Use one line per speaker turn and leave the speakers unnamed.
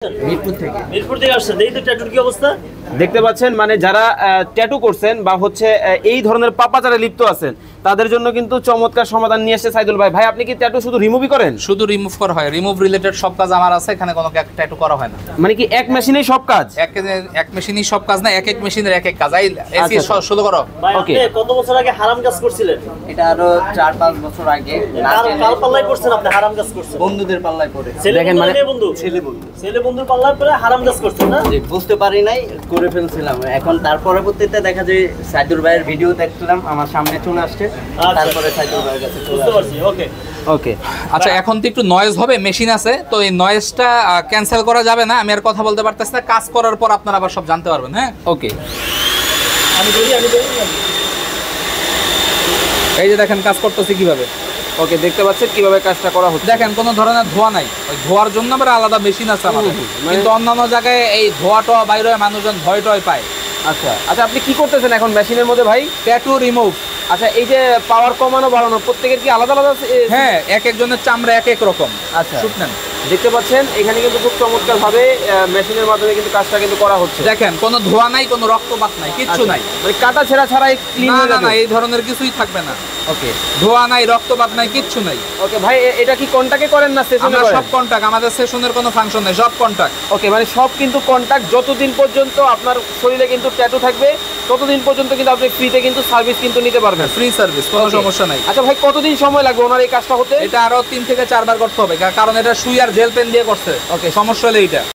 মিরপুর থেকে আসছেন। দেখি তো ট্যাটুর কি অবস্থা।
দেখতে পাচ্ছেন মানে যারা ট্যাটু করছেন বা হচ্ছে এই ধরনের পাপাচারে লিপ্ত আছেন তাদের জন্য কিন্তু চমৎকার সমাধান নিয়ে এসেছে সাইদুল ভাই। ভাই আপনি কি ট্যাটু শুধু রিমুভই করেন?
শুধু রিমুভ করা হয়, রিমুভ রিলেটেড সব কাজ আমার আছে, এখানে কোনো ট্যাটু করা হয় না।
মানে কি এক মেশিনেই সব কাজ?
এক মেশিনেই সব কাজ না, এক এক মেশিনের এক এক কাজ। এই এসি শুরু করো।
ভাই আপনি কত বছর আগে হারাম কাজ করছিলেন?
এটা আরো 4-5 বছর আগে
কাল পাল্লাই করছেন আপনি, হারাম কাজ করছেন
বন্ধুদের পাল্লায় পড়ে।
দেখেন মানে বন্ধু ছেলে বন্ধুর পাল্লায় পরে হারাম কাজ করছেন না?
জি, বুঝতে পারি নাই, করে ফেলছিলাম। এখন তার পরবর্তীতে দেখা যায় সাইদুল ভাইয়ের ভিডিও দেখলাম, আমার সামনে চলে আসছে, তারপরে সাইদুল ভাইয়ের কাছে চলে
বুঝতে পারছি। ওকে
ওকে
আচ্ছা, এখন তো একটু নয়েজ হবে, মেশিন আছে তো এই নয়েজটা ক্যান্সেল করা যাবে না। আমি আর কথা বলতে পারতেছি না, কাজ করার পর আপনারা আবার সব জানতে পারবেন। হ্যাঁ
ওকে
আমি বলি
এই যে দেখেন কাজ করতেছি কিভাবে।
ওকে দেখতে পাচ্ছেন কিভাবে কাজটা করা হচ্ছে।
দেখেন কোনো ধরনের ধোঁয়া নাই, ওই ধোয়ার জন্য আবার আলাদা মেশিন আছে আমাদের। কিন্তু অন্যান্য জায়গায় এই ধোঁয়া টোয়া বাইরে হয়, মানুষজন ভয় টয় পায়।
আচ্ছা আচ্ছা, আপনি কি করতেছেন এখন মেশিনের মধ্যে ভাই?
Tattoo remove.
আচ্ছা, এই যে পাওয়ার কমানো বাড়ানো প্রত্যেকের কি আলাদা আলাদা?
হ্যাঁ, এক একজনের চামড়া এক এক রকম।
আচ্ছা
শুকনেন
দেখতে পাচ্ছেন এখানে কিন্তু খুব চমৎকার ভাবে মেশিনের মাধ্যমে কিন্তু কাজটা কিন্তু করা হচ্ছে।
দেখেন কোনো ধোঁয়া নাই, কোনো রক্তপাত নাই, কিচ্ছু নাই।
মানে কাটা ছেঁড়া ছাড়াই ক্লিন হয়ে যাবে?
না, এই ধরনের কিছুই থাকবে না।
ওকে
ধোঁয়া নাই, রক্তপাত নাই, কিচ্ছু নাই।
ওকে ভাই, এটা কি কন্টাক্টে করেন না সেশনে
আমরা
করেন?
সব কন্টাক্ট, আমাদের সেশনের কোনো ফাংশন নাই, সব কন্টাক্ট।
ওকে, মানে সব কিন্তু কন্টাক্ট। যতদিন পর্যন্ত আপনার শরীরে কিন্তু ট্যাটু থাকবে ততদিন পর্যন্ত কিন্তু আপনি ফ্রিতে কিন্তু সার্ভিস কিন্তু নিতে পারবেন।
ফ্রি সার্ভিস, কোনো সমস্যা নাই।
আচ্ছা ভাই, কতদিন সময় লাগবে ওনার এই কাজটা হতে?
এটা আরো 3 থেকে 4 বার করতে হবে, কারণ এটা সুই আর জেল পেন দিয়ে করছে।
ওকে,
সমস্যা হলে এইটা